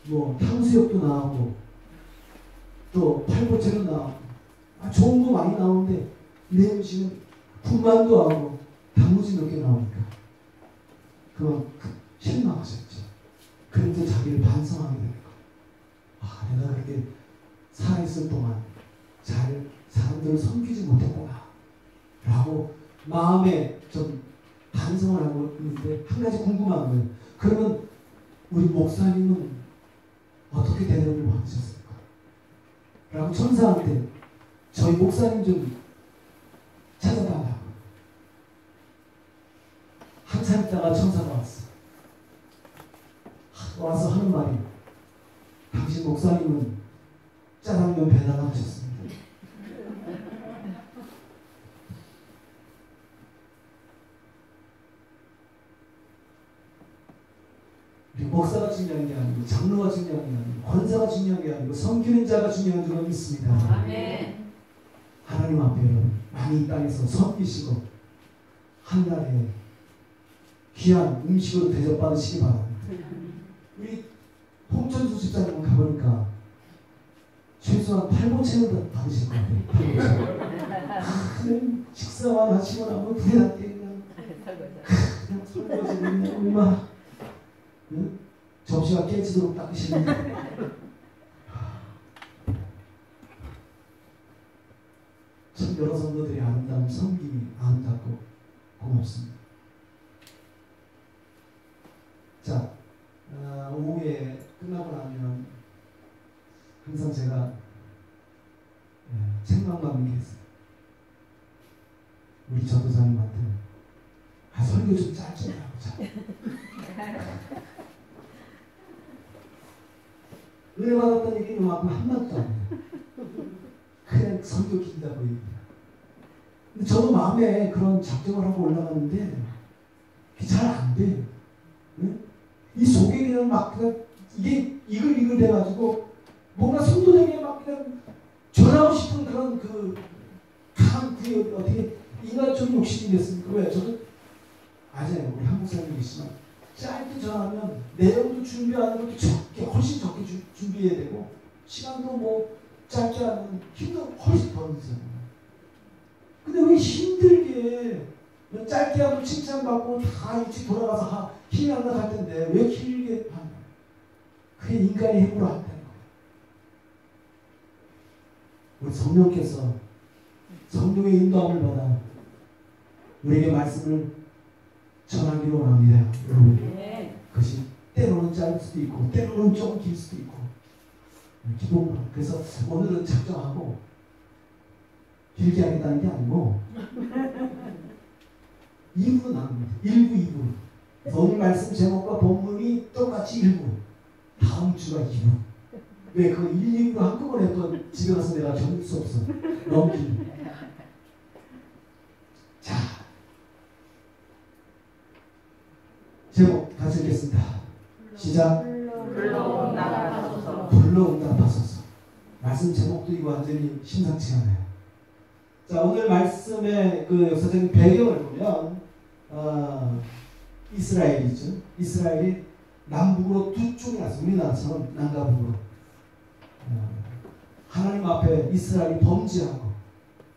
뭐 탕수육도 나오고 또 팔보채도 나오고 좋은 거 많이 나오는데 내 음식은 군만두 하고 단무지 몇 개 나오니까 그만 실망하셨죠. 그런데 자기를 반성하게 되는 거예요. 내가 그렇게 살아있을 동안 잘 사람들을 섬기지 못했구나 라고 마음에 좀 반성을 하고 있는데 한 가지 궁금한 거예요. 그러면 우리 목사님은 어떻게 대접을 받으셨을까? 라고 천사한테 저희 목사님 좀 찾아달라고. 한참 있다가 천사가 왔어. 와서 하는 말이 당신 목사님은 짜장면 배달하셨습니다. 목사가 중요한 게 아니고 장로가 중요한 게 아니고 권사가 중요한 게 아니고 섬기는 자가 중요한 줄로 믿습니다. 아멘. 하나님 앞에 많이 이 땅에서 섬기시고 한날에 귀한 음식으로 대접받으시기 바랍니다. 우리 홍천수 집사님 가보니까 최소한 8보채는 받으실 것 같아요. 그냥 식사만 하시고 나면 부대답게 그냥 설거지 그냥 얼마나 응? 접시가 깨지도록 닦으시는 참 여러 성도들의 아름다운 섬김이 아름답고 고맙습니다. 자, 오후에 끝나고 나면 항상 제가 책망만 얘기했어요. 우리 전도사님한테 설교 좀 짧게 하고 은혜 받았다는 얘기는 이만큼 한마디도 안 해요. 그냥 설교 긴다고 얘기해요. 근데 저도 마음에 그런 작정을 하고 올라가는데 그게 잘 안 돼요. 응? 이 속에 그냥 막 그냥 이게 이글 돼가지고 뭔가 성도에게 막 그냥 전하고 싶은 그런 그 강한 그 어떻게 인간적인 욕심이 됐습니까? 왜? 저도 아잖아요. 우리 한국 사람이지만 짧게 전하면 내용도 준비하는 것도 훨씬 적게 준비해야 되고 시간도 뭐 짧게 하면 힘도 훨씬 더 들잖아요. 근데 왜 힘들게 짧게 하면 칭찬받고 다 일찍 돌아가서 힘이 안 나갈 텐데 왜 길게 하는 거예요? 그게 인간의 힘으로 한다는 거예요. 우리 성령께서 성령의 인도함을 받아 우리에게 말씀을 전하기로 원합니다. 여러분, 그것이 때로는 짧을 수도 있고 때로는 좀 길 수도 있고 기도만. 그래서 오늘은 작정하고 길게 하겠다는 게 아니고 2부로 나눕니다. 1부, 2부. 오늘 말씀 제목과 본문이 똑같이 1부. 다음 주가 2부. 왜? 그거 1, 2부로 한꺼번에 또 집에 가서 내가 적을 수 없어. 넘기는. 자, 제목 같이 읽겠습니다. 시작. 불러 응답하소서. 말씀 제목도 이거 완전히 심상치 않아요. 자, 오늘 말씀의 그 역사적인 배경을 보면 이스라엘이죠. 이스라엘이 남북으로 두 쪽이 났어요. 우리나라처럼 남과 북으로. 하나님 앞에 이스라엘이 범죄하고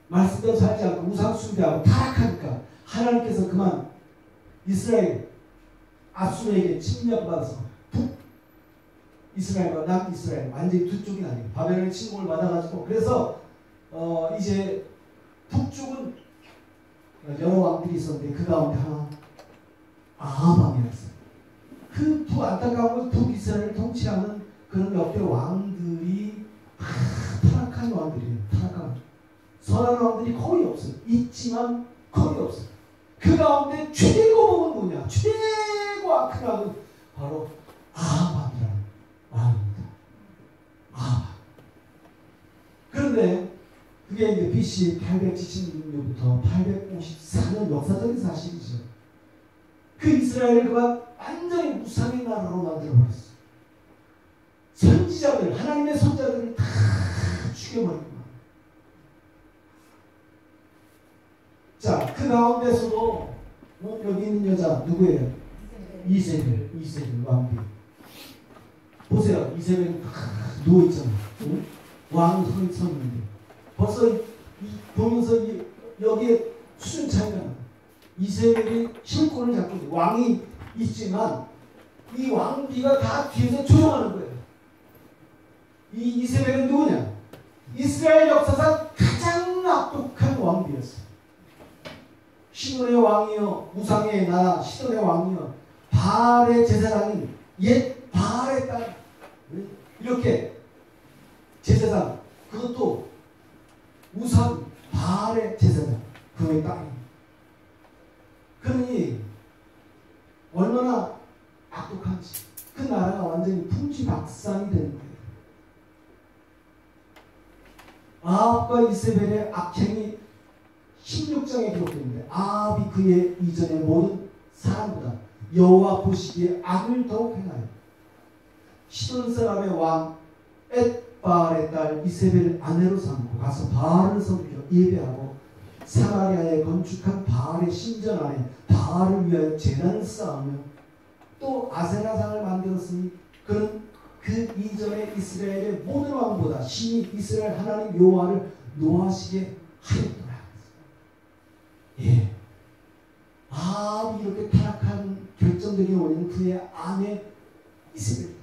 말씀대로 살지 않고 우상 숭배하고 타락하니까 하나님께서 그만 이스라엘 아수르에게 침략받아서 북이스라엘과 남이스라엘 완전히 두 쪽이 나뉘고 바벨론의 침공을 받아가지고 그래서 이제 북쪽은 여러 왕들이 있었는데 그 가운데 하나 아합왕이었어요. 그 안타까운 북이스라엘을 통치하는 그런 몇개 왕들이 타락한 왕들이에요. 타락한 선한 왕들이 거의 없어요. 있지만 거의 없어요. 그 가운데 최고 보면 뭐냐? 최고 악한 왕은 바로 아합왕이라는 왕입니다. 아합. 그런데 그게 이제 BC 876년부터 854년 역사적인 사실이죠. 그 이스라엘을 그가 완전히 우상의 나라로 만들어버렸어요. 선지자들, 하나님의 선자들을 다 죽여버린 거예요. 자, 그 가운데서도 여기 있는 여자 누구예요? 이세벨 왕비. 보세요. 이세벨이 누워있잖아. 응? 왕이 서 있는데. 벌써 보면서 여기에 수준 차이가 나. 이세벨이 실권을 잡고 있어. 왕이 있지만 이 왕비가 다 뒤에서 조종하는 거예요. 이 이세벨은 누구냐? 이스라엘 역사상 가장 악독한 왕비였어요. 시돈의 왕이요, 우상의 나라 시돈의 왕이요, 바알의 제사장인 옛 바알의 딸, 이렇게 제사장, 그것도 우상 바알의 제사장, 그의 딸이. 그러니 얼마나 악독한지 그 나라가 완전히 풍지박산이 되는 거예요. 아합과 이세벨의 악행이 16장에 기록됩니다. 아합이 그의 이전의 모든 사람보다 여호와 보시기에 악을 더욱 행하여 시돈 사람의 왕 엣바알의 딸 이세벨을 아내로 삼고 가서 바알을 섬겨 예배하고 사마리아에 건축한 바알의 신전 안에 바알을 위하여 제단을 쌓으며 또 아세라상을 만들었으니 그는 그 이전에 이스라엘의 모든 왕보다 신이 이스라엘 하나님 여호와를 노하시게 하였더라. 예, 아합이 이렇게 타락한 결정적인 원인은 그의 아내 이세벨입니다.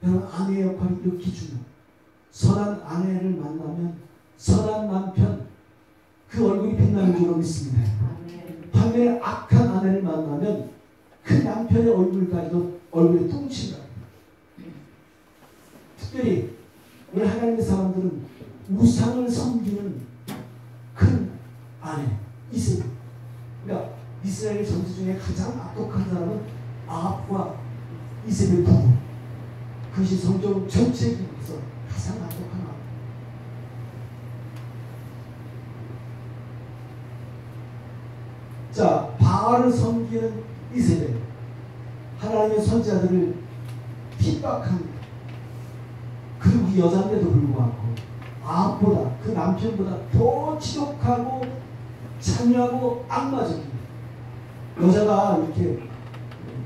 여러분, 아내의 역할이 이렇게 중요해요. 선한 아내를 만나면 선한 남편, 그 얼굴이 빛나는 줄로 믿습니다. 반면에 악한 아내를 만나면 그 남편의 얼굴까지도 얼굴에 뚱치가. 특별히 우리 하나님의 사람들은 우상을 섬기는 큰 아내 이세벨. 그러니까 이스라엘 전체 중에 가장 악독한 사람은 아합과 이세벨 부부. 그것이 성경 전체에 기록해서 가장 악독한 아합. 자, 바알을 섬기는 이세벨, 하나님의 선지자들을 핍박합니다. 그 여자인데도 불구하고 아합보다, 그 남편보다 더 지독하고 잔인하고 악마적인, 여자가 이렇게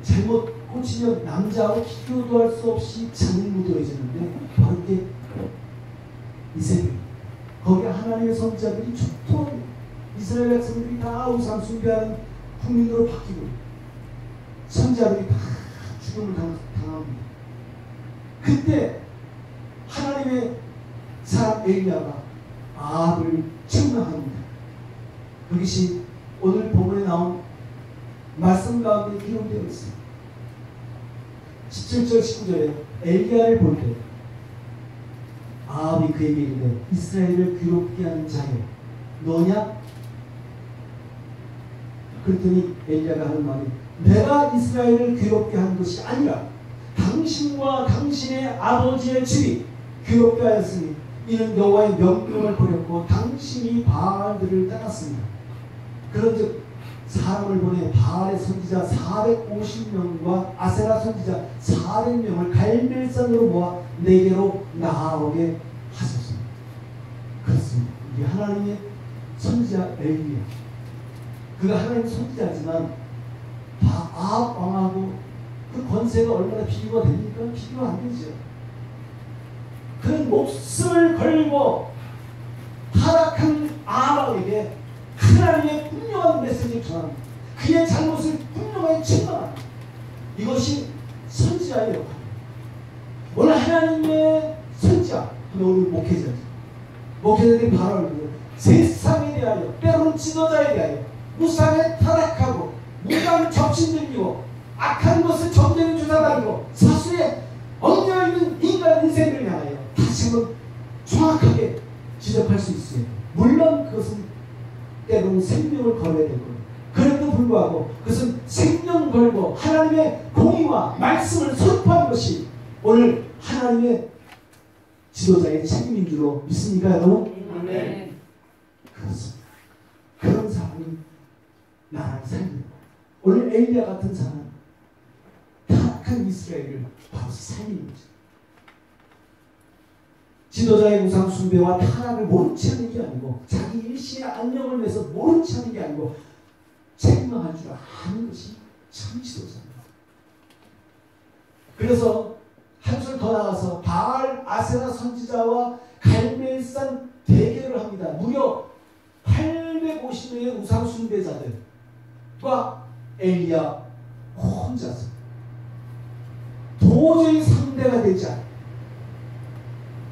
잘못 꽂히면 남자하고 비교도 할 수 없이 잔인무도해지는데 바로 이게 이세벨. 거기에 하나님의 선지자들이 죽도록 이스라엘 백성들이 다 우상 숭배하는 국민으로 바뀌고 선지자들이 다 죽음을 당합니다. 그때 하나님의 사람 엘리야가 아합을 책망합니다. 그것이 오늘 본문에 나온 말씀 가운데 기록되어 있습니다. 17절 19절에 엘리야를 볼 때 아합이 그에게 이르되 이스라엘을 괴롭게 하는 자여 너냐? 그랬더니 엘리야가 하는 말이 내가 이스라엘을 괴롭게 한 것이 아니라 당신과 당신의 아버지의 집이 괴롭게 하였으니 이는 여호와의 명령을 버렸고 당신이 바알들을 따랐습니다. 그런즉 사람을 보내 바알의 선지자 450명과 아세라 선지자 400명을 갈멜산으로 모아 내게로 나아오게 하소서. 그렇습니다. 이게 하나님의 선지자 엘리야. 그가 하나님의 선지자지만 아합 왕하고 그 권세가 얼마나 비교가 됩니까? 비교가 안 되죠. 그는 목숨을 걸고 타락한 아합에게 하나님의 분명한 메시지를 전합니다. 그의 잘못을 분명하게 책망합니다. 이것이 선지자의 역할입니다. 오늘 하나님의 선지자, 오늘 목회자죠. 목회자들이 바로 세상에 대하여, 때로는 지도자에 대하여 우상에 타락하고 무당 접신들이고 악한 것을 점쟁이 조사다니고 사수에 얽혀있는 인간 인생을 향하여 다시 한번 정확하게 지적할 수 있어요. 물론 그것은 때로는 생명을 걸어야 되고, 그럼에도 불구하고 그것은 생명 걸고 하나님의 공의와 말씀을 선포하는 것이 오늘 하나님의 지도자의 책임인 줄로 믿습니까, 여러분? 아멘. 그렇습니다. 그런 사람이 나라를 살리는 거예요. 오늘 엘리야 같은 사람, 타락한 이스라엘을 바로 살리는 거죠. 지도자의 우상 숭배와 타락을 모른 채 하는 게 아니고 자기 일시의 안녕을 위해서 모른 채 하는 게 아니고 책망할 줄 아는 것이 참 지도자입니다. 그래서 아세라 선지자와 갈멜산 대결을 합니다. 무려 850명의 우상 숭배자들과 엘리야 혼자서 도저히 상대가 되지 않아.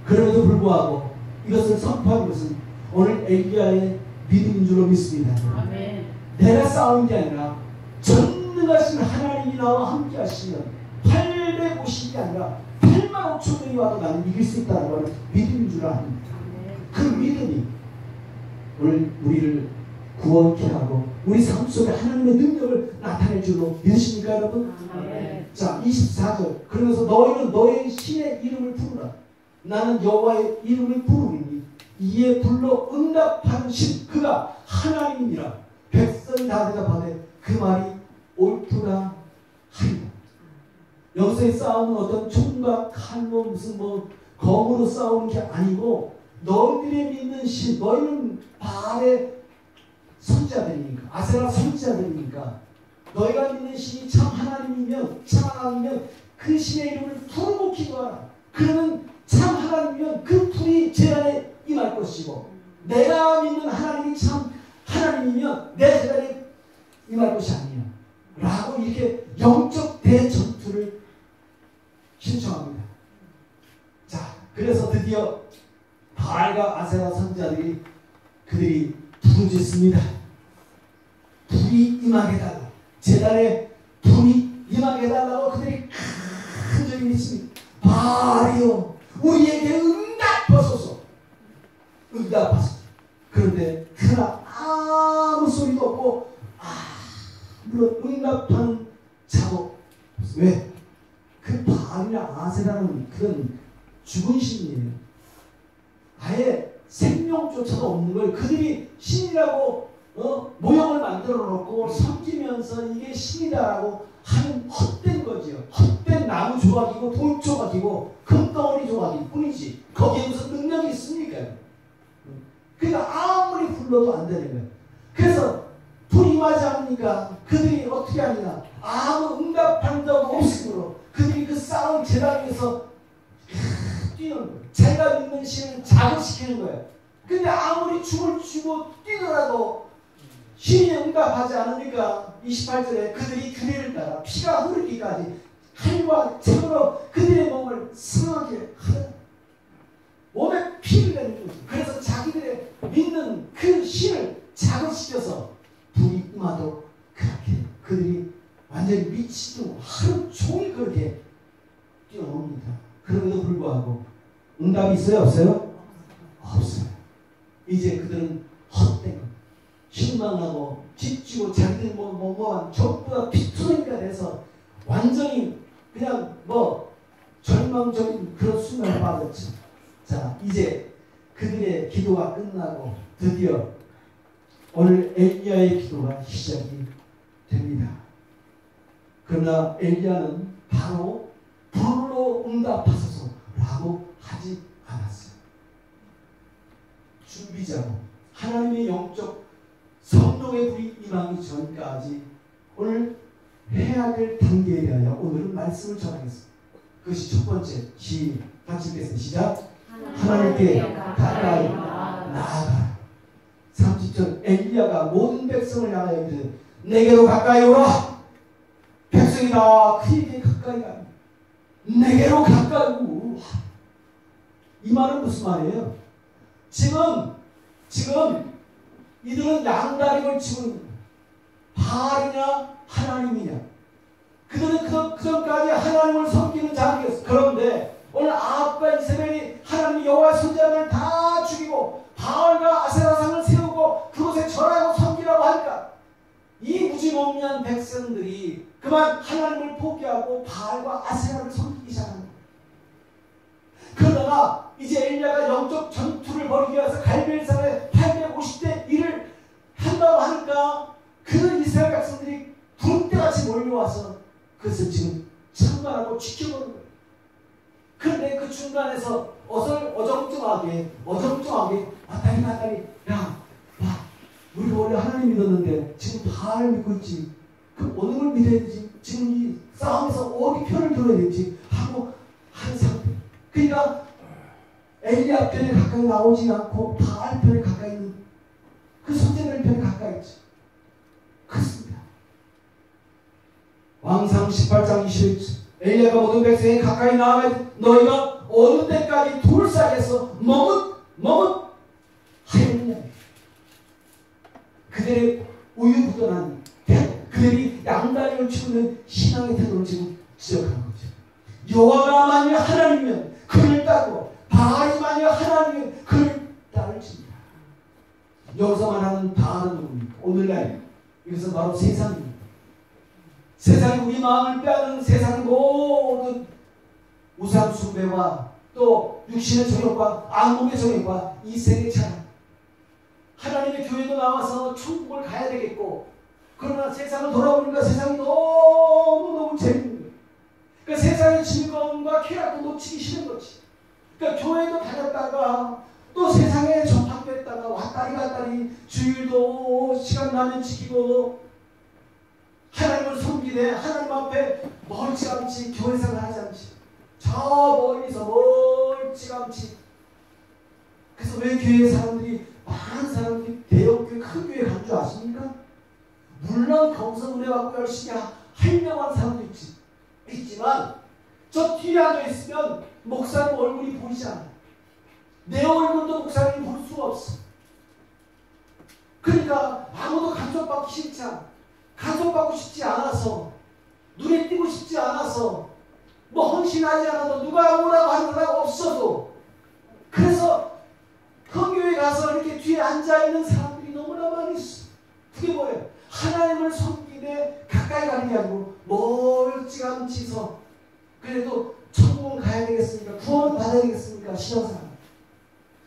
그럼에도 불구하고 이것을 선포한 것은 오늘 엘리야의 믿음인 줄로 믿습니다. 아멘. 내가 싸우는 게 아니라 전능하신 하나님이 나와 함께 하시면 850이 아니라 8만 5천 명이 와도 나는 이길 수 있다는 것을 믿음인 줄 압니다. 그 믿음이 오늘 우리를 구원케 하고 우리 삶 속에 하나님의 능력을 나타낼 줄로 믿으십니까 여러분? 아멘. 자 24절 그러면서 너희는 너의 신의 이름을 부르라. 나는 여호와의 이름을 부르니 이에 불러 응답하는 신 그가 하나님이라. 백성이 다 대답하되 그 말이 옳구나 하리라. 여기서의 싸움은 어떤 총과 칼로 무슨 뭐 검으로 싸우는 게 아니고 너희들이 믿는 신, 너희는 바알의 선지자들이니까 아세라 선지자들이니까 너희가 믿는 신이 참 하나님이면 참 하나님이면 그 신의 이름을 부르고 기도하라. 그러면 참 하나님이면 그 불이 재단에 임할 것이고 내가 믿는 하나님이 참 하나님이면 내 재단에 임할 것이 아니야 라고 이렇게 영적 대전투를 신청합니다. 자, 그래서 드디어 바알과 아세라 선지자들이 그들이 부르짖습니다. 불이 임하게 해달라. 재단에 불이 임하게 해달라고 그들이 큰 소리 외칩니다. 바알이여 우리에게 응답하소서. 응답하소서. 그런데 그러나 아무 소리도 없고 물론 응답하는 자도 없어요. 왜? 그 바알이나 아세라는 그런 죽은 신이에요. 아예 생명조차도 없는 걸 그들이 신이라고 모형을 만들어 놓고 섬기면서 이게 신이다라고 하는 헛된 거지요. 헛된 나무 조각이고 돌 조각이고 금덩어리 조각일 뿐이지 거기에 무슨 능력이 있습니까? 그러니까 아무리 불러도 안 되는 거예요. 그래서 불이 임하지 않으니까 그들이 어떻게 하느냐. 아무 응답한 적 없으므로 그들이 그 싸움 재단 위에서 뛰는 거예요. 자기가 믿는 신을 자극시키는 거예요. 근데 아무리 춤을 추고 뛰더라도 신이 응답하지 않으니까 28절에 그들이 규례를 따라 피가 흐르기까지 칼과 창으로 그들의 몸을 상하게 하는 몸에 피를 내는 거죠. 그래서 자기들의 믿는 그 신을 자극시켜서 불이 임하도록 그렇게 그들이 완전히 미치도록 하루 종일 그렇게 뛰어옵니다. 그럼에도 불구하고 응답이 있어요? 없어요? 없어요. 이제 그들은 헛된 것. 실망하고 지치고 자기들 뭐한 전부 다 피투성이가 돼서 완전히 그냥 절망적인 그런 순간에 빠졌죠. 자, 이제 그들의 기도가 끝나고 드디어 오늘 엘리야의 기도가 시작이 됩니다. 그러나 엘리야는 바로 불로 응답하소서라고 하지 않았어요. 준비자고 하나님의 영적 성령의 불이 임하기 전까지 오늘 해야 될 단계에 대하여 오늘은 말씀을 전하겠습니다. 그것이 첫 번째 같이 읽겠습니다. 시작. 하나님께 가까이 나아가라. 30절 엘리야가 모든 백성을 향하여 이르되 내게로 가까이 오라. 백성이 나와 그에게 가까이 가라. 내게로 가까이 오라. 이 말은 무슨 말이에요? 지금 이들은 양다리 걸치고 바알이냐 하나님이냐. 그들은 그 전까지 하나님을 섬기는 자들이었어. 그런데 오늘 아합과 이세벨이 하나님 여호와의 선지자들을 다 죽이고 바알과 아세라상을 세우고 그곳에 절하고 섬기라고 하니까 이 무지몽리한 백성들이 그만 하나님을 포기하고 바알과 아세라를 섬기기 시작합니다. 그러다가 이제 엘리야가 영적 전투를 벌이기 위해서 갈멜산에 850대 일을 한다고 하니까 그 이스라엘 백성들이 군대같이 몰려와서 그것을 지금 참관하고 지켜보는 거예요. 그런데 그 중간에서 어정쩡하게 왔다리 야 봐, 우리가 원래 하나님 믿었는데 지금 바알 믿고 있지. 그럼 어느 걸 믿어야 되지? 지금 이 싸움에서 어디 편을 들어야 되지? 하고 하는 상태. 그러니까 엘리야 편에 가까이 나오지 않고 바알 편에 가까이 있는 그 선제들 편에 가까이 있지. 그렇습니다. 왕상 18장 21절 엘리야가 모든 백성에 가까이 나아가 너희가 어느 때까지 돌삭에서 머뭇하였느냐. 그들의 우유부단한 태도, 그들이 양다리를 치우는 신앙의 태도를 지금 지적하는 거죠. 여호와가 만일 하나님이면 그를 따르고 바알이 만일 하나님이면 그를 따를지니라. 여기서 말하는 바알은 누굽니까? 오늘날 이것은 바로 세상입니다. 세상이 우리 마음을 빼앗는 세상의 모든 우상 숭배와 또 육신의 정욕과 안목의 정욕과 이 세계 차람. 하나님의 교회도 나와서 천국을 가야 되겠고, 그러나 세상을 돌아보니까 세상이 너무너무 재밌는 거예요. 그러니까 세상의 즐거움과 쾌락도 놓치기 싫은 거지. 그러니까 교회도 다녔다가 또 세상에 접합됐다가 왔다리 갔다리 주일도 시간 나면 지키고 하나님을 섬기되 하나님 앞에 멀찌감치 교회 생활하지 않지. 저 멀리서 멀찌감치. 그래서 왜 교회 사람들이 많은 사람들이 대형교회 큰 교회 간 줄 아십니까? 물론 거기서 은혜 받고 열심히 하려고 사람도 있지만 저 뒤에 앉아있으면 목사님 얼굴이 보이지 않아. 내 얼굴도 목사님이 볼 수가 없어. 그러니까 아무도 간섭받기 싫지 않아. 간섭받고 싶지 않아서, 눈에 띄고 싶지 않아서, 뭐 헌신하지 않아도 누가 오라고 하는 사람 없어도, 그래서 헌교회 가서 이렇게 뒤에 앉아있는 사람들이 너무나 많이 있어. 그게 뭐예요? 하나님을 섬기되 가까이 가는 게 아니고 멀찌감치서 그래도 천국은 가야 되겠습니까? 구원을 받아야 되겠습니까? 신앙생활.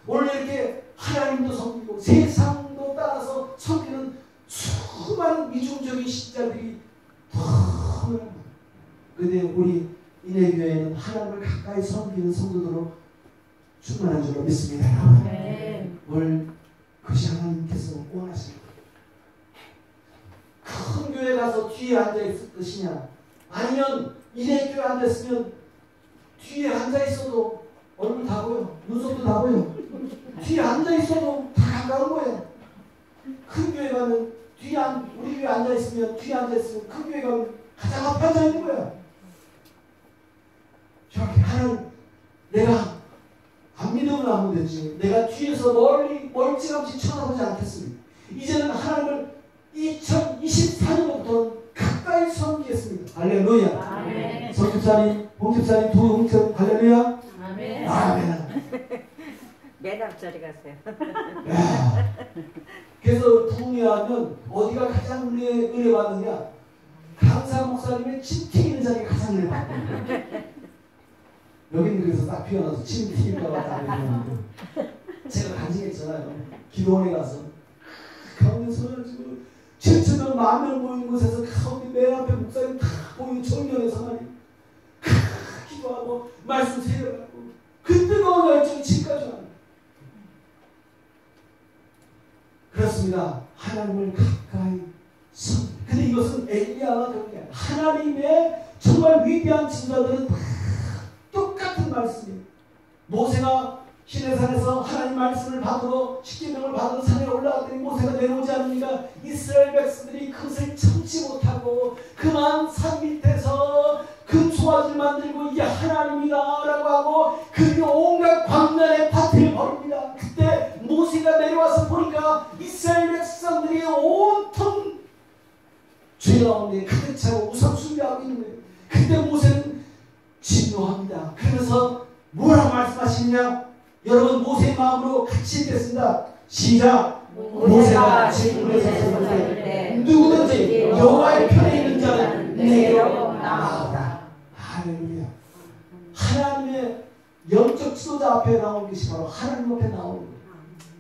오늘 이렇게 하나님도 섬기고 세상도 따라서 섬기는 수많은 이중적인 신자들이 너무나 많아요. 그런데 우리 인해교회는 하나님을 가까이 섬기는 성도들로 충만한 줄로 믿습니다. 오늘 그것이 하나님께서 원하십니다. 큰 교회 가서 뒤에 앉아있을 것이냐, 아니면 인해교회 앉아있으면 뒤에 앉아있어도 얼굴 다 보여, 눈썹도 다 보여. 뒤에 앉아있어도 다 가까운 거예요. 큰 교회 가면 우리 교회 앉아있으면 뒤에 앉아있으면 큰 교회 가면 가장 앞에 앉아있는 거야. 저렇게 하는 내가 안 믿으면 안 되지. 내가 뒤에서 멀찌감치 쳐다보지 않겠습니다. 이제는 하나님을 2024년부터 가까이 섬기겠습니다. 할렐루야. 성집사님, 홍집사님, 두 홍집사님, 할렐루야. 아멘. 아멘. 매답자리 가세요. 그래서 부흥회하면 어디가 가장 은혜 받느냐? 강사 목사님의 침 튀기는 자리가 가장 은혜 받거든요. 여기는 그래서 딱 피어나서 침 튀길까봐 딱 이러는데 제가 간증했잖아요. 기도원에 가서 가운데 서가지고 7,000명, 10,000명 모인 곳에서 가운데 맨 앞에 목사님 다 보이는 청년에서 말이에요. 기도하고 말씀 세려가고 그 뜨거운 열정이 지금까지 와요. 그렇습니다. 하나님을 가까이 섬. 근데 이것은 엘리야와 그런 게 아니라 하나님의 정말 위대한 진자들은 다 똑같은 말씀이에요. 모세가 시내산에서 하나님 말씀을 받으러 십계명을 받은 산에 올라갔더니 모세가 내려오지 않으니까 이스라엘 백성들이 그것을 참지 못하고 그만 산 밑에서 금송아지를 만들고 이게 하나님이다 라고 하고 그리고 온갖 광란의 파티를 벌입니다. 그때 모세가 내려와서 보니까 이스라엘 백성들이 온통 죄 가운데 가득 차고 우상 숭배하고 있는 거예요. 그때 모세는 진노합니다. 그러면서 뭐라고 말씀하시느냐? 여러분 모세의 마음으로 같이 읽겠습니다. 시작. 모세가 지금에 섰을 때 누구든지 여호와의 편에 있는 자는 내게로 나오라. 할렐루야. 하나님의 영적 지도자 앞에 나온 것이 바로 하나님 앞에 나오는 거예요.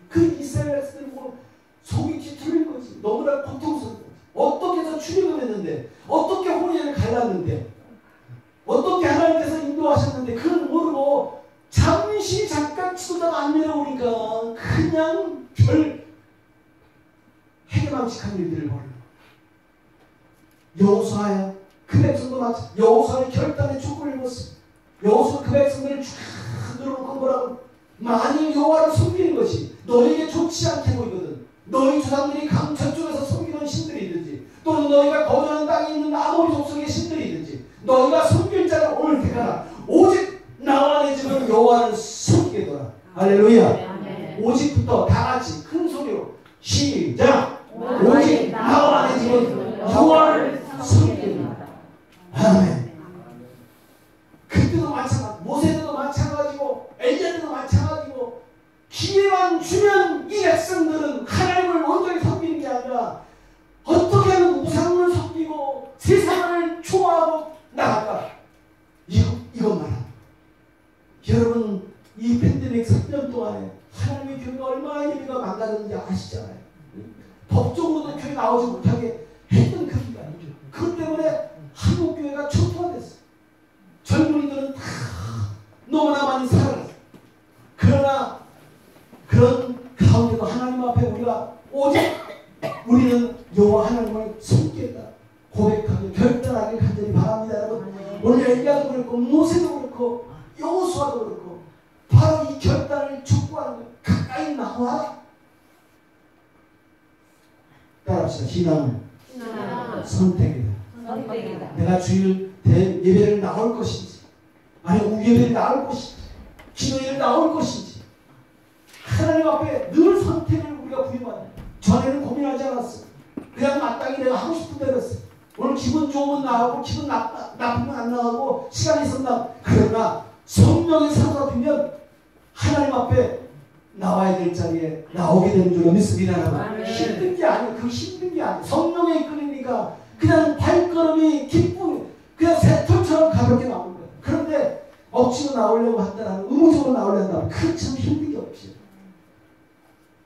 그 이스라엘 백성들이 뭐 속이 뒤틀린 거지. 너무나 고통스러운 거지. 어떻게 해서 출애굽을 했는데, 어떻게 홍해를 갈랐는데, 어떻게 하나님께서 인도하셨는데 그걸 모르고 잠깐 지도자가 안 내려오니까 그냥 별 해괴망측한 일들을 벌여. 여호수아야 그 백성도 마찬가지. 여호수아의 결단의 촉구를 입었습니다. 여호수아 그 백성들을 쫙 늘어놓고 뭐라고 만일 여호와를 섬기는 것이 너에게 좋지 않게 보이거든 너희 조상들이 강천 쪽에서 섬기던 신들이 있든지 또는 너희가 거주하는 땅에 있는 아모리 족속의 신들이 있든지 너희가 섬길 자를 오늘 택하라. 오직 나와 내 집은 여호와를 섬기더라. 할렐루야. 오직부터 다 같이 큰 소리로 시작. 오직 나와 내 집은 여호와를 섬기더라. 아멘. 그때도 마찬가지, 모세도 마찬가지고 엘리야도 마찬가지고 기회만 주면 이 백성들은 하나님을 온전히 섬기는 게 아니라 어떻게 하면 우상을 섬기고 세상을 좋아하고 나갈까? 이것만 합니다. 여러분 이 팬데믹 3년 동안에 하나님의 교회가 얼마나 예배가 망가졌는지 아시잖아요. 법적으로도 교회 나오지 못하게 했던 그 기간이죠. 그것 때문에 한국 교회가 초토화됐어요. 젊은이들은 다 너무나 많이 살아났어요. 그러나 그런 가운데도 하나님 앞에 우리가 오직 우리는 여호와 하나님을 섬기겠다 고백하고 결단하길 간절히 바랍니다. 여러분 오늘 엘리야도 그렇고 모세도 그렇고 여호수아도 그렇고 바로 이 결단을 촉구하는 거예요. 가까이 나와. 따라합시다. 신앙은 선택이다. 내가 주일 예배를 나올 것인지 아니면 우예배를 나올 것인지 기도회를 나올 것인지 하나님 앞에 늘 선택을 우리가 부여받아요. 전에는 고민하지 않았어요. 그냥 마땅히 내가 하고 싶은 대로 했어요. 오늘 기분 좋으면 나오고 기분 나쁘면 안 나오고 시간이 있으면 나오고 그러나 성령의 사로잡히면 하나님 앞에 나와야 될 자리에 나오게 되는 줄 믿습니다. 힘든 게 아니에요. 그 힘든 게 아니에요. 성령에 이끌리니까 그냥 발걸음이 기쁨 그냥 새털처럼 가볍게 나오는 거예요. 그런데 억지로 나오려고 한다면 의무적으로 나오려고 한다면 그 참 힘든 게 없어요.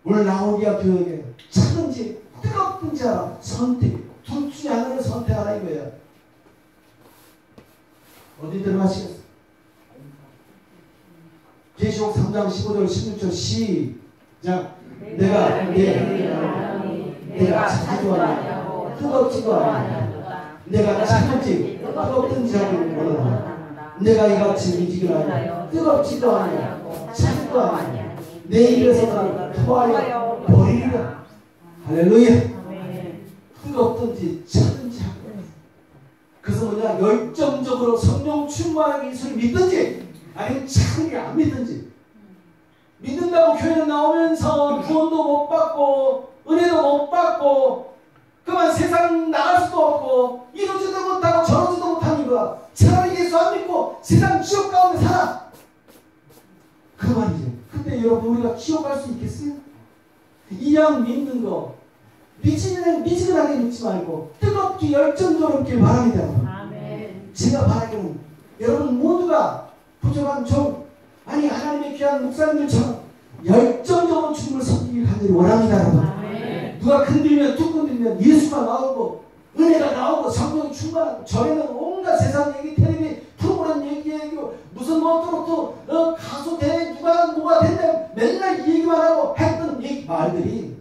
오늘 라오디아 교회에 차든지 뜨겁든지 하라 선택 둘 중에 하나를 선택하라 이거예요. 어디 들어가시겠어요? 계시록 3장 15절 16절 시작. 내가 차지도 아니하고 뜨겁지도 아니하고 내가 차든지 뜨겁든지 하기를 원하노라. 내가 이같이 미지기를 하여 뜨겁지도 아니하고 차지도 아니하고 내 입에서 토하여 버리리라. 할렐루야. 뜨겁든지 차든지 하고 그래서 뭐냐 열정적으로 성령 충만하게 예수를 믿든지 아니면 차라리 안 믿든지 믿는다고 교회는 나오면서 구원도 못 받고 은혜도 못 받고 그만 세상 나갈 수도 없고 이러지도 못하고 저러지도 못하는 거야. 차라리 예수 안 믿고 세상 지옥 가운데 살아. 그 말이죠. 근데 여러분 우리가 지옥 갈 수 있겠어요? 이왕 믿는 거 미지근하게 믿지 말고 뜨겁게 열정적으로 믿길 바랍니다. 아멘. 제가 바라기는 여러분 모두가 부족한 아니 하나님의 귀한 목사님들처럼 열정적으로 주님을 섬기길 간절히 원합니다. 여러분. 아멘. 누가 건들면 뚝 건들면 예수가 나오고 은혜가 나오고 성령이 충만하고 전에는 온갖 세상 얘기 텔레비 프로그램 얘기고 무슨 또 가수 대 누가 뭐가 된다 맨날 이 얘기만 하고 했던 말들이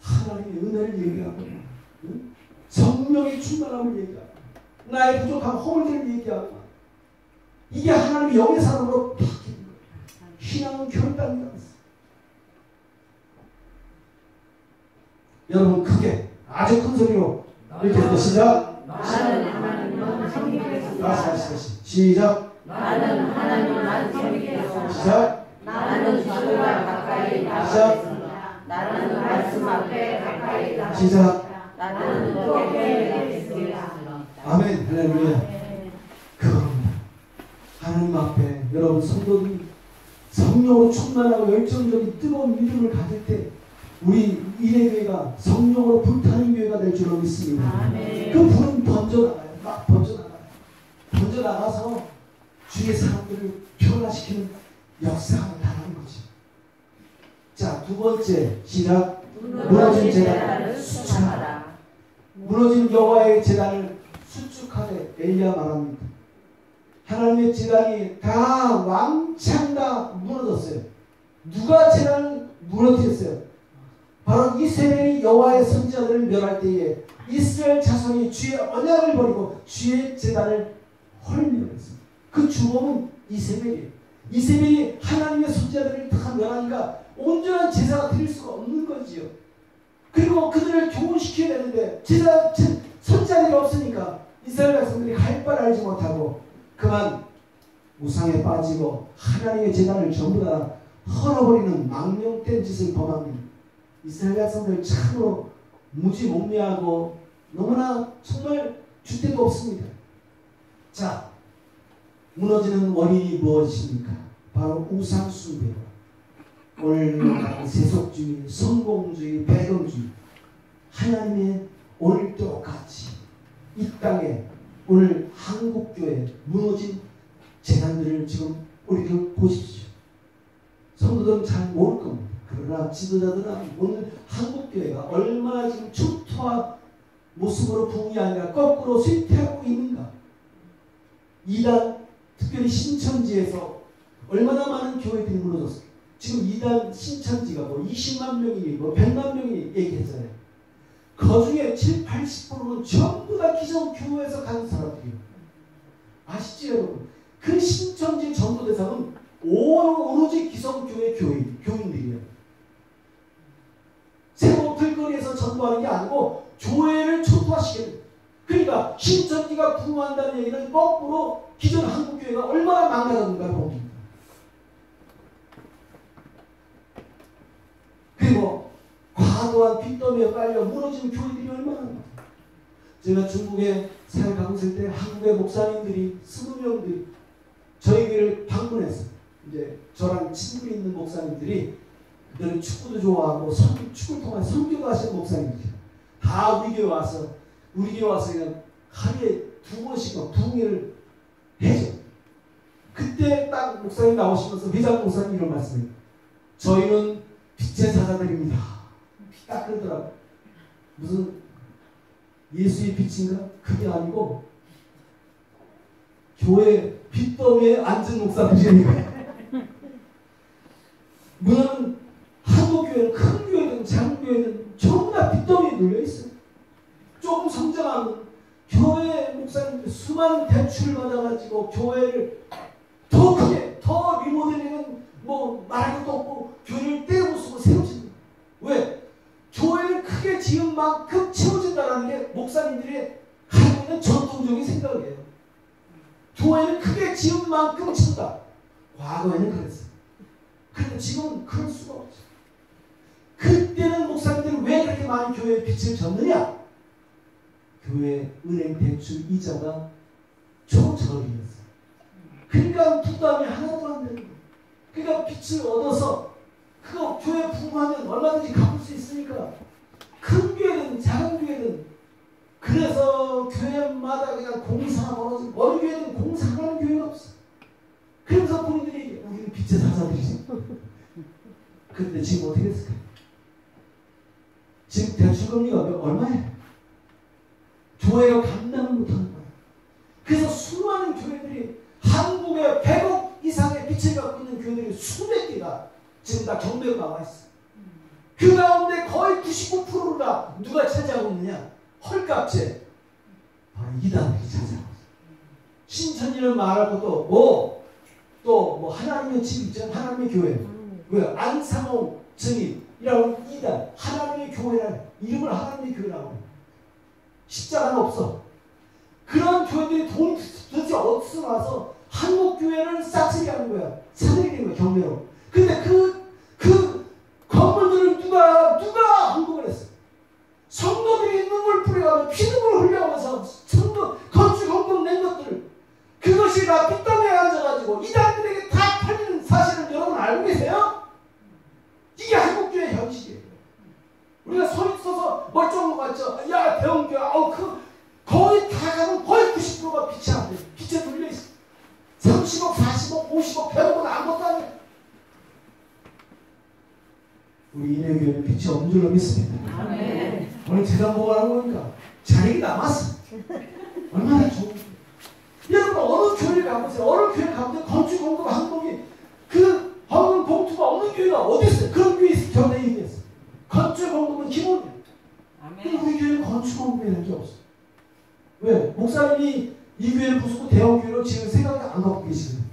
하나님의 은혜를 얘기하고 응? 성령의 충만함을 얘기하고 나의 부족한 허물들을 얘기하고 이게 하나님의 영의 사람으로 바뀌는 거예요. 신앙은 결단이라고 했어요. 여러분 크게 아주 큰 소리로 이렇게 해서 시작. 나는 하나님만 섬기겠습니다. 시작. 나는 하나님만 섬기겠습니다. 시작. 나는 주님과 가까이 나가겠습니다. 나는 말씀 앞에 가까이 나가겠습니다. 시작. 나는 너에게 믿겠습니다. 아멘. 할렐루야. 그겁니다. 하나님 앞에 여러분 성도들이 성령으로 충만하고 열정적인 뜨거운 믿음을 가질 때 우리 이래교회가 성령으로 불타는 교회가 될 줄로 믿습니다. 아멘. 그 불은 번져나가요. 막 번져나가요. 번져나가서 주의 사람들을 변화시키는 역사가 나타나는 거지. 자, 두 번째 시작. 무너진 제단을 수축하라. 무너진 여호와의 제단을 수축하되 엘리야 말합니다. 하나님의 제단이 다 왕창 다 무너졌어요. 누가 제단을 무너뜨렸어요? 바로 이스라엘이 여호와의 선지자들을 멸할 때에 이스라엘 자손이 주의 언약을 버리고 주의 제단을 헐밀었어요. 그 주범은 이세벨이에요. 이세벨이 하나님의 손자들을 다 멸하니까 온전한 제사가 드릴 수가 없는 거지요. 그리고 그들을 교훈시켜야 되는데 손자들이 없으니까 이스라엘 백성들이 할 바를 알지 못하고 그만 우상에 빠지고 하나님의 제단을 전부 다 헐어버리는 망령된 짓을 범합니다. 이스라엘 백성들 참으로 무지몽매하고 너무나 정말 주대도 없습니다. 자, 무너지는 원인이 무엇입니까? 바로 우상숭배와 오늘 말하는 세속주의, 성공주의, 배경주의. 하나님의 오늘 똑같이 이 땅에 오늘 한국교회 무너진 재단들을 지금 우리들 보십시오. 성도들은 잘 모를 겁니다. 그러나 지도자들은 오늘 한국교회가 얼마나 지금 초토화 모습으로 붕괴하니까 거꾸로 쇠퇴하고 있는가. 이단 특별히 신천지에서 얼마나 많은 교회들이 무너졌어요. 지금 이단 신천지가 뭐 20만 명이 뭐 100만 명이 얘기했잖아요. 그 중에 7, 80%는 전부 다 기성교회에서 간 사람들이에요. 아시죠 여러분? 그 신천지 전도 대상은 오로지 기성교회 교인들이에요. 새로 길거리에서 전도하는 게 아니고 교회를 초토화시키는. 그러니까 신천지가 부흥한다는 얘기는 거꾸로 기존 한국교회가 얼마나 망가졌는가를 봅니다. 그리고 과도한 빚더미에 깔려 무너진 교회들이 얼마나 많아요. 제가 중국에 사역하고 있을 때 한국의 목사님들이 20명들이 저희 교회를 방문했어요. 이제 저랑 친분이 있는 목사님들이 그들은 축구도 좋아하고 축구를 통해 선교도 하시는 목사님들이 다 우리 교회 와서 그냥 하루에 2번씩 부흥회를 해줘. 그때 딱 목사님 나오시면서 회장 목사님 이런 말씀이에요. 저희는 빛의 사자들입니다. 딱 그러더라고. 무슨 예수의 빛인가? 그게 아니고 교회 빚더미에 앉은 목사들이니까. 뭐냐면 한국교회는 큰 교회든 작은 교회든 전부 다 빚더미에 눌려있어요. 조금 성장하면 교회 목사님들 수많은 대출을 받아가지고 교회를 더 크게 더 리모델링은 뭐 말할 것도 없고 교회를 떼부수고 새로 짓는. 왜? 교회를 크게 지은 만큼 채워진다는 게 목사님들이 가지고 있는 전통적인 생각이에요. 교회를 크게 지은 만큼 친다. 과거에는 그랬어요. 그런데 지금은 그럴 수가 없어요. 그때는 목사님들이 왜 그렇게 많이 교회에 빛을 졌느냐? 교회 은행 대출 이자가 초저리였어요. 그러니까 부담이 하나도 안 되는 거예요. 그러니까 빛을 얻어서 그거 교회 부흥하면 얼마든지 갚을 수 있으니까 큰 교회든 작은 교회든 그래서 교회마다 그냥 공사가 벌어지고 어느 교회든 공사하는 교회가 없어. 그래서 본인들이 우리는 빛의 사자들이지. 그런데 지금 어떻게 됐을까요? 지금 대출금리가 얼마예요? 교회가 감당을 못하는 거예요. 그래서 수많은 교회들이 한국에 100억 이상의 빛을 갖고 있는 교회들이 수백 개가 지금 다 경매로 나와 있어요. 그 가운데 거의 99%가 누가 차지하고 있느냐? 헐값에 바로 이단들이 차지하고 있어요. 신천지는 말할 것도 없고 또 뭐 하나님의 집 있잖아요. 하나님의 교회. 왜? 안상홍 증인이라고 이단 하나님의 교회라는 이름을 하나님의 교회라고. 십자가는 없어. 그런 교회들이 돈이 도대체 어디서 나와서 한국 교회를 싹쓸이 하는 거야. 사들이는 거야, 경매로. 근데 그 건물들을 누가 헌금을 했어? 성도들이 눈물 뿌려가며 피눈물 흘려가면서 성도 건축 헌금 낸 것들 그것이 다 빚더미에 앉아가지고 이단들에게 다 팔리는 사실을 여러분 알고 계세요? 이게 한국교회 현실이에요. 우리가 서 있어서 멀쩡한 거 같죠? 야 대형교회 거의 다 가면 거의 90%가 빛이 안 돼. 빛에 돌려있어. 30억, 40억, 50억, 100억은 아무것도 안 돼. 우리 인해교회는 빛이 없는 줄로 믿습니다. 아멘. 오늘 재단 보고 하는 거니까 자력이 남았어. 얼마나 좋은. 여러분 어느 교회를 가보세요. 어느 교회 가보세요. 건축 헌금 항목이 그 헌금 봉투가 없는 교회가 어디 있어요? 그런 교회 있어요. 전에 얘기했어요. 건축 헌금은 기본이에요. 근데 우리 교회는 건축 헌금이라는 게 없어. 왜? 목사님이 이 교회를 부수고 대형 교회로 지금 생각이 안 갖고 계시거든요.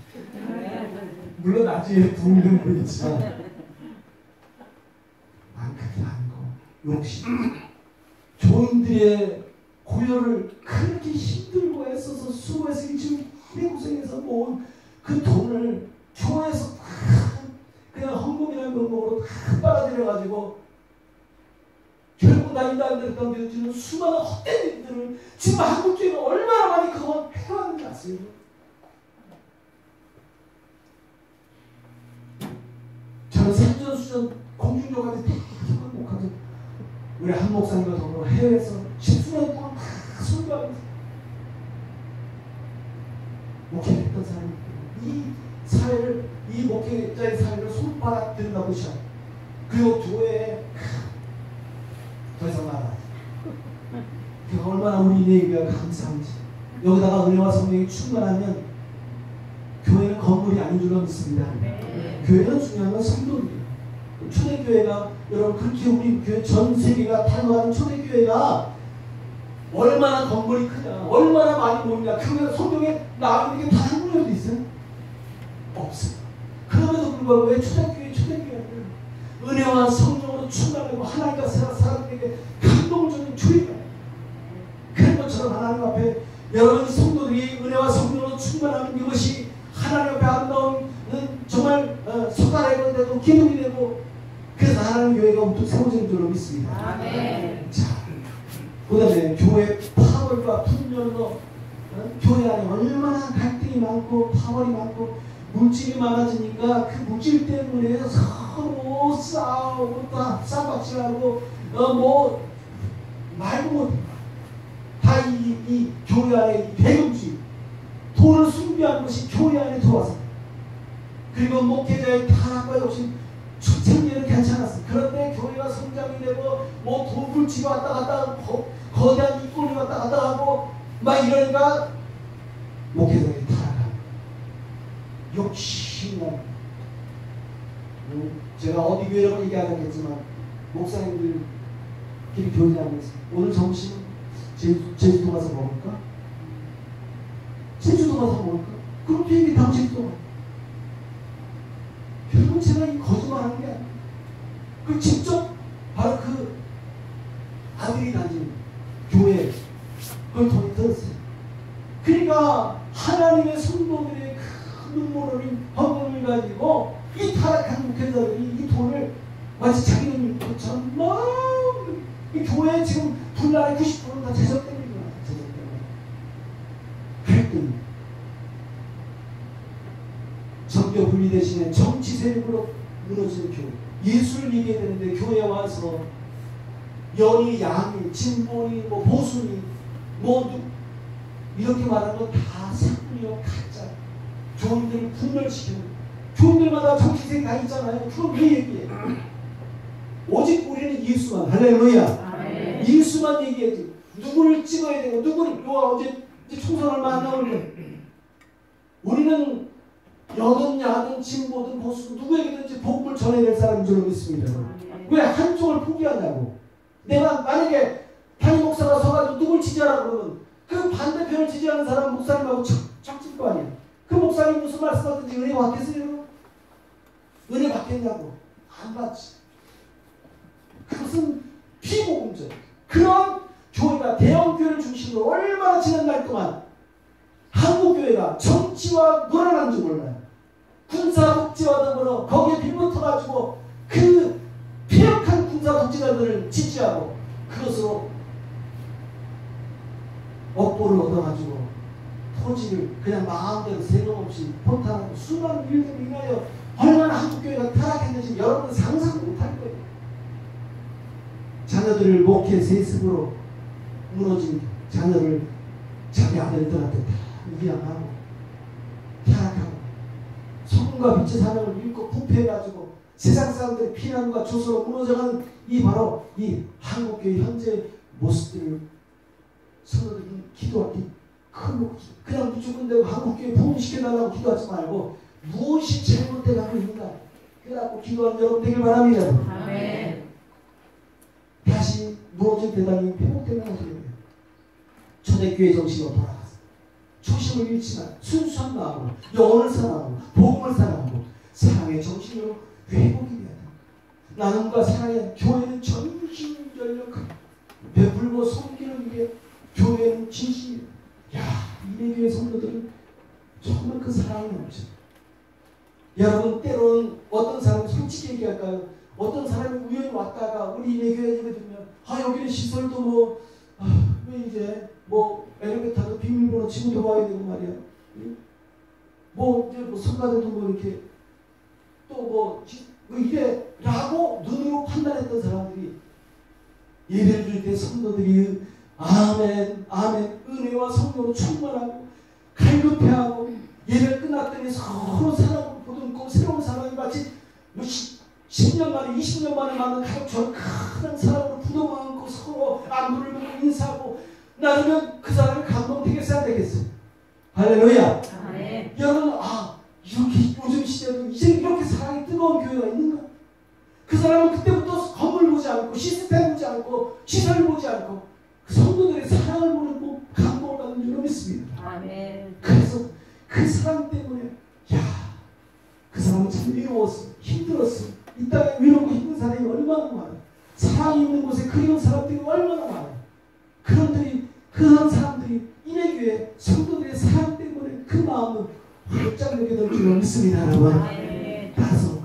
물론 나중에 부흥된 거 있지만 그게 아니고 욕심. 교인들의 고열을 그렇게 힘들고 애써서 수고해서 지금 고생해서 모은 그 돈을 교회에서 그냥 헌금이라는 명목으로 다 빨아들여가지고 결국 나이도 안 됐다고 믿어지는 수많은 헛된 일들을 지금 한국교회가 얼마나 많이 그거 해왔는지 아세요? 저는 산전수전 공중전까지 다 행복하죠. 우리 한 목사님과 더불어 해외에서 10수년 동안 다 설교하면서 목회했던 사람이 이 사회를, 이 목회자의 사회를 손바닥 들여다보고 시작. 그리고 교회에 더 이상 말하지. 그가 얼마나 우리에게 감사한지. 여기다가 은혜와 성령이 충만하면 교회는 건물이 아닌 줄로 믿습니다. 교회는 중요한 건 성도입니다. 초대교회가 여러분 그렇게 우리 교회 전 세계가 탄로하는 초대교회가 얼마나 건물이 크냐, 얼마나 많이 모이냐. 그러면 성경에 나오는 게 다 한국에도 있어요? 없어요. 그럼에도 불구하고 왜 초대교회는 은혜와 성령으로 충만하고 하나님과 사람들에게 감동을 주는 교회가 그런 것처럼 하나님 앞에 여러분 성도들이 은혜와 성령으로 충만하는 이것이 하나님 앞에 아름다운 정말 소달의 되고 기둥이 되고 그래서 하나님 교회가 우뚝 세워지는 줄로 믿습니다. 아멘. 자, 그 다음에 교회 파벌과 분열로 교회 안에 얼마나 갈등이 많고 파벌이 많고 물질이 많아지니까 그 물질 때문에 서로 싸우고 쌈박질하고 뭐 말도 못해. 다 이 교회 안에 배금주의 돈을 숭배하는 것이 교회 안에 들어와서 그리고 목회자의 타락과 욕심 초창기에는 괜찮았어. 그런데 교회가 성장이 되고 뭐 돈 물질이 왔다 갔다 하고 거대한 이권이 왔다 갔다 하고 막 이러니까 목회자의 타락하고 욕심나고 제가 어디 교회라고 얘기하지 않겠지만 목사님들끼리 교제하면서 오늘 점심 제주도 가서 먹을까? 제주도 가서 먹을까? 그렇게 얘기하면 제주도 가. 결국 제가 이 거짓말하는 게 아니에요. 그 직접 바로 그 아들이 다니는 교회 그걸 통해 들었어요. 그러니까 하나님의 성도들의 그 눈물 흘린 헌금을 가지고 이 타락한 목회자들이 이 돈을 마치 자기는 것처럼 막 이 교회 지금 분란의 90%는 다 재정 때문이구나. 재정 때문에. 갈등. 정교 분리 대신에 정치 세력으로 무너지는 교회. 예수를 얘기해야 되는데 교회에 와서 연이 양이 진보니 뭐 보수니 뭐 이렇게 말하는 건 다 사뿐이요 가짜. 교인들을 분열시키는 교인들마다 정치색이 다 있잖아요. 그건 왜 얘기해? 오직 우리는 예수만 할렐루야. 아멘. 예수만 얘기해야지. 누구를 찍어야 되고 누구를 어제 총선을 만나오는데 우리는 여든 야든 진보든 보수 누구에게든지 복음을 전해야 될 사람인 줄 믿습니다. 왜 한쪽을 포기하냐고. 내가 만약에 담임 목사가 서가지고 누굴 지지하라 그러면 그 반대편을 지지하는 사람 목사님하고 척질 거 아니야. 그 목사님 무슨 말씀하든지 은혜 받겠어요? 은혜 받겠냐고. 안 받지. 그것은 피복음적. 그런 교회가 대형교회를 중심으로 얼마나 지난 날 동안 한국교회가 정치와 놀아난 줄 몰라요. 군사 독재와 더불어 거기에 빌붙어가지고 그 폐역한 군사 독재자들을 지지하고 그것으로 업보를 얻어가지고 토지를 그냥 마음대로 세금 없이 포탈하고 수많은 일들을 인하여 얼마나 한국교회가 타락했는지 여러분은 상상 못할 거예요. 자녀들을 목회 세습으로 무너진 자녀를 자기 아들들한테 다 이양하고 타락하고 소금과 빛의 사명을 잃고 부패해가지고 세상 사람들의 피난과 조소로 무너져가는 이 바로 이 한국교회 현재 모습들을 성도들이 기도하기 큰 그냥 무조건 되고 한국교회 부흥시켜달라고 기도하지 말고 무엇이 잘못돼가고 있는가 그래갖고 기도하는 여러분 되길 바랍니다. 아멘. 다시 무너진 대단히 회복되는 것입니다. 초대교회 정신으로 돌아가서 초심을 잃지 말 순수한 마음으로 영혼을 사랑하고 복음을 사랑하고 나눔과 사랑의 교회는 전심전력 베풀고 섬기는 게 교회는 진심이에요. 야, 이내교회 성도들은 정말 그 사랑이 넘쳐. 여러분, 때로는 어떤 사람은 솔직히 얘기할까요? 어떤 사람이 우연히 왔다가 우리 이내교회 예배 들으면 여기는 시설도 왜 이제 엘리베이터도 비밀번호 치고 들어와야 되고 말이야. 이제 성가대도 이렇게 또 이래 라고 눈으로 판단했던 사람들이 예배를 드릴 때 성도들이 아멘 아멘 은혜와 성령으로 충만하고 갈급해하고 예배 끝났더니 서로 사랑을 보듬고 새로운 사랑이 마치 10년 만에 20년 만에 만난 가족처럼 큰 사랑으로 부둥안고 서로 안부를 묻고 인사하고 나누면 그 사람이 감동되겠어야 되겠어요. 할렐루야. 아멘. 여러분, 이렇게 요즘 시대도 이제 이렇게 사랑이 뜨거운 교회가 있는가? 그 사람은 그때부터 건물 보지 않고 시스템 보지 않고 시설 보지 않고 그 성도들의 사랑을 보고 감동을 받는 줄로 믿습니다. 아멘. 그래서 그 사랑 때문에 그 사람은 참 외로웠어, 힘들었어. 이 땅에 외롭고 힘든 사람이 얼마나 많아요. 사랑이 있는 곳에 그리운 사람들이 얼마나 많아요. 그런 사람들이 이내교회 성도들의 사랑 때문에 그 마음은 활짝 열게 줄로 믿습니다. 여러분. 따라서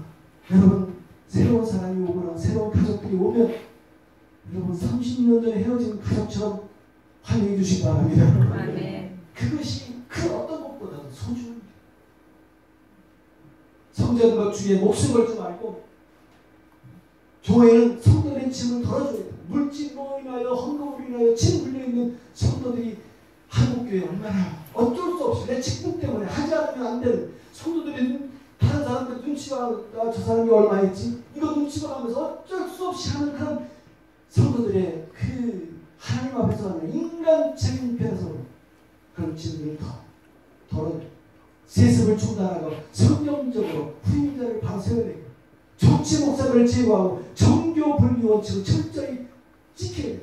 여러분, 새로운 사람이 오거나 새로운 가족들이 오면 여러분 30년 전에 헤어진 가족처럼 환영해 주시기 바랍니다. 그것이 그 어떤 것보다도 소중합니다. 성전과 주위에 목숨 걸지 말고 교회는 성도들의 짐을 덜어줘야 돼요. 물질로 인하여 헌금으로 인하여 짐 물려있는 성도들이 한국교회 얼마나 어쩔 수 없이 내 직분 때문에 하지 않으면 안 되는 성도들이 다른 사람들 눈치가 저 사람이 얼마 했지 이거 눈치가 가면서 어쩔 수 없이 하는 그런 성도들의 그 하나님 앞에서 하는 인간적인 변화로 그런 짐들을 덜어 세습을 중단하고 성경적으로 후임자를 바로 세워야 되고 정치 목사들을 제거하고 정교 분리 원칙을 철저히 지켜야 돼요.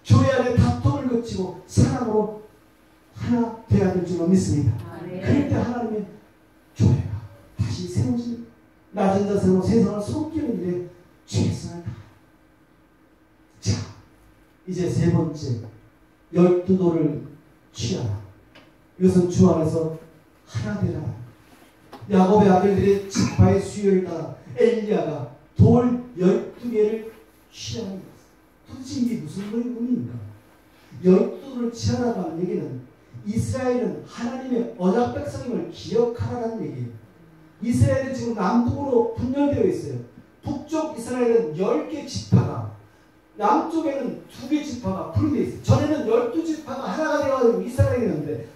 교회 안에 다툼을 거치고 사랑으로 하나 되어야 될 줄로 믿습니다. 그럴 때 하나님의 교회가 다시 세워지는 낮은 자세로 세상을 섬기는 일에 최선을 다합니다. 자, 이제 세 번째 12도를 취하라. 이것은 주 안에서 하나 되라. 야곱의 아들들의 지파의 수요를 따라 엘리야가 돌 12개를 취하는 것. 도대체 이게 무슨 의미입니까? 12도를 취하라고 하는 얘기는 이스라엘은 하나님의 언약 백성임을 기억하라는 얘기예요. 이스라엘은 지금 남북으로 분열되어 있어요. 북쪽 이스라엘은 10개 지파가, 남쪽에는 2개 지파가 분리되어 있어요. 전에는 12지파가 하나가 되어가지고 이스라엘이었는데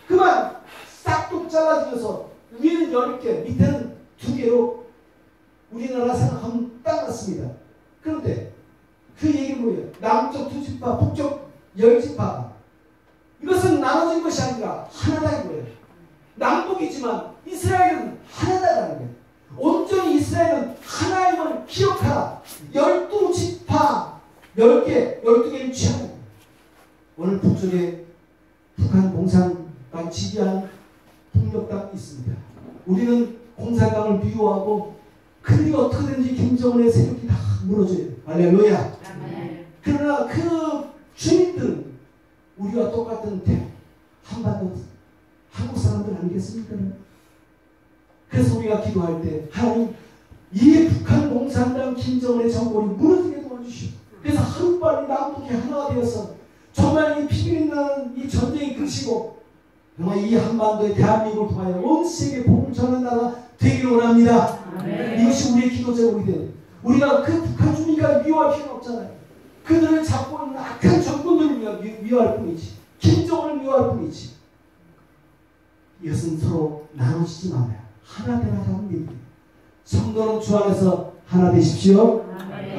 그만 싹둑 잘라지면서 위에는 10개, 밑에는 2개로 우리나라 생각하면 딱 맞습니다. 그런데 그 얘기는 뭐예요? 남쪽 2지파, 북쪽 10지파. 이것은 나눠진 것이 아니라 하나다 이거예요. 남북이지만 이스라엘은 하나다라는 거예요. 온전히 이스라엘은 하나임을 기억하라. 12지파 10개, 12개를 취하는 거예요. 오늘 북쪽에 북한 공산당 지지하는 폭력당이 있습니다. 우리는 공산당을 미워하고 그들이 어떻게든지 김정은의 세력이 다 무너져야 돼요. 할렐루야. 그러나 그 주민들은 우리와 똑같은 한반도 한국 사람들 아니겠습니까? 그래서 우리가 기도할 때 하나님 이 북한 공산당 김정은의 정권이 무너지게 도와주시오. 그래서 하루빨리 남북이 하나가 되어서 정말 이 피비린내는 이 전쟁이 그치고 정말 이 한반도의 대한민국을 통하여 온 세계에 복음을 전하는 나라 되기를 원합니다. 이것이 우리의 기도 제목이 돼요. 우리가 그 북한 주민과 미워할 필요는 없잖아요. 그들을 잡고 있는 악한 정권들을 미워할 뿐이지. 김정은을 미워할 뿐이지. 이것은 서로 나누시지 말아요. 하나 되라는 얘기예요. 성도는 주 안에서 하나 되십시오.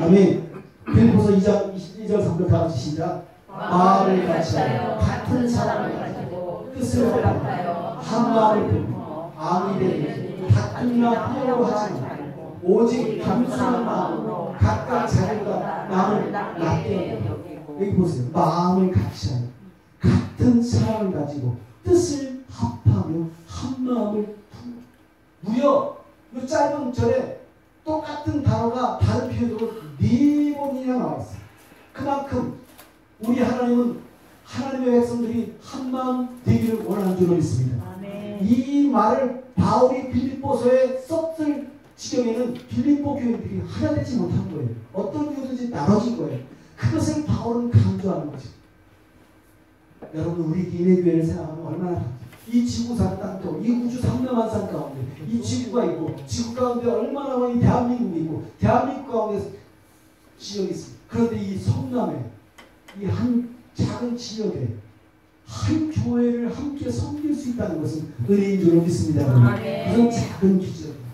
아멘. 빌립보서 2장 22절 3절 다 같이 시작. 마음을 같이하여 같은 사랑을 가지고 뜻을 같아요. 한 마음을 품어 아무 일에 다툼이나 포효 하지 말고 오직 겸손한 마음으로 각각 자기보다 남을 낮게 여기고. 여기 보세요. 마음을 같이하여 같은 사랑을 가지고 뜻을 합하며 한 마음을 품어. 무려 이 짧은 절에 똑같은 단어가 다른 표현으로 4번이나 나와 있어요. 그만큼 우리 하나님은 하나님의 백성들이 한마음 되기를 원하는 줄로 믿습니다. 아멘. 이 말을 바울이 빌립보서에 썼을 지경에는 빌립보 교인들이 하나 되지 못한 거예요. 어떤 이유든지 나눠진 거예요. 그것을 바울은 강조하는 거죠. 여러분, 우리 기내 교회를 생각하면 얼마나 이 지구산 땅도, 이 우주 삼명한 산 가운데 이 지구가 있고, 지구 가운데 얼마나 많이 대한민국이 있고, 대한민국 가운데 지역이 있습니다. 그런데 이 성남에 이 한 작은 지역에 한 교회를 함께 섬길 수 있다는 것은 은혜인 줄로 믿습니다. 그런 작은 기적입니다.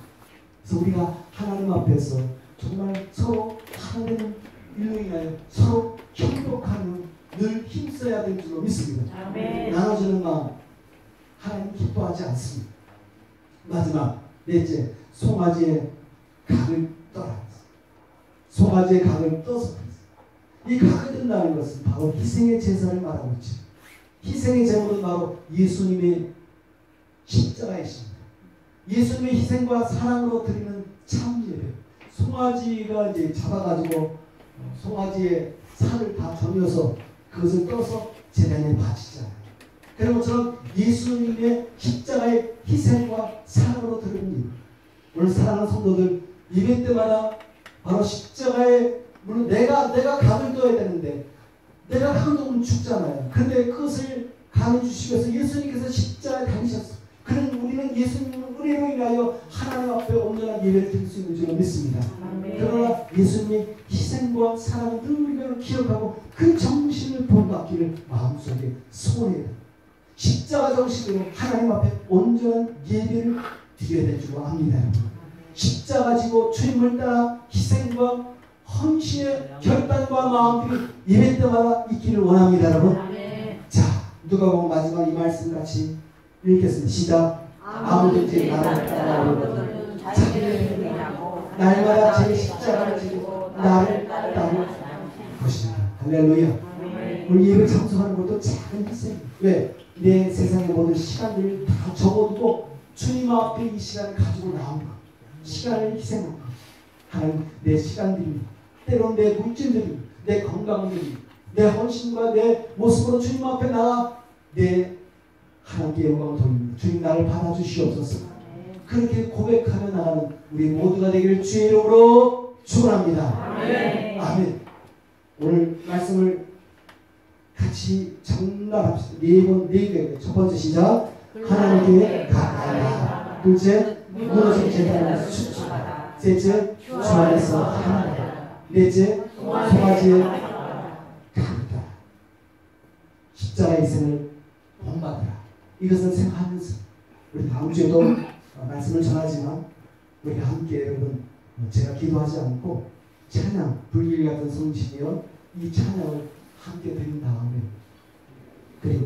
그래서 우리가 하나님 앞에서 정말 서로 하나님 일로 인하여 서로 협력하는 늘 힘써야 될 줄로 믿습니다. 아멘. 나눠주는 마음 하나님 기뻐하지 않습니다. 마지막 넷째, 송아지의 각을 떠라. 송아지의 각을 떠서 이 각을 뜬다는 것은 바로 희생의 제사를 말하고 있죠. 희생의 제물은 바로 예수님의 십자가이십니다. 예수님의 희생과 사랑으로 드리는 참 예배. 송아지가 이제 잡아가지고 송아지의 살을 다 점여서 그것을 떠서 제단에 바치잖아요. 그런 것처럼 예수님의 십자가의 희생과 사랑으로 드리는 일. 오늘 사랑하는 성도들, 예배 때마다 바로 십자가에, 물론 내가 감을 떠야 되는데 내가 감을 떠면 죽잖아요. 그런데 그것을 감해 주시기 위해서 예수님께서 십자가에 달리셨어요. 그런 우리는 예수님의 은혜로 인하여 하나님 앞에 온전한 예배를 드릴 수 있는 줄 믿습니다. 그러나 예수님의 희생과 사랑을 늘 우리가 기억하고 그 정신을 본받기를 마음속에 소원해야 됩니다. 십자가 정신으로 하나님 앞에 온전한 예배를 드려야 될 줄 압니다. 십자가 지고 주님을 따라 희생과 헌신의 결단과 마음들이 예배 때마다 있기를 원합니다, 여러분. 자, 누가복음 마지막 이 말씀 같이 읽겠습니다. 시작. 아무든지 나를 따라오거든 자기를 위하고 날마다 제 십자가를 지고 나를 따르는 것입니다. 할렐루야. 우리 예배 참석하는 것도 작은 희생. 왜? 내 세상의 모든 시간들을 다 접어두고 주님 앞에 이 시간을 가지고 나온 것. 시간을 희생한 것. 하나님, 내 시간들이, 때론 내 물질들이, 내 건강들이, 내 헌신과 내 모습으로 주님 앞에 나가 내 하나님께 영광을 돌립니다. 주님, 나를 받아주시옵소서. 그렇게 고백하며 나가는 우리 모두가 되기를 주의 이름으로 축원합니다. 아멘. 아멘. 오늘 말씀을 같이 정답합시다. 네 개. 첫 번째 시작. 하나님께 가까이하라. 둘째, 무너진 재단을 수축하라. 셋째, 주 안에서 하나되라. 넷째, 송아지의 각이다. 십자가의 희생을 본받으라. 이것을 생각하면서 우리 다음 주에도 말씀을 전하지만 우리가 함께 여러분, 제가 기도하지 않고 찬양, 불길 같은 성신이여 이 찬양을 함께 드린 다음에 그리고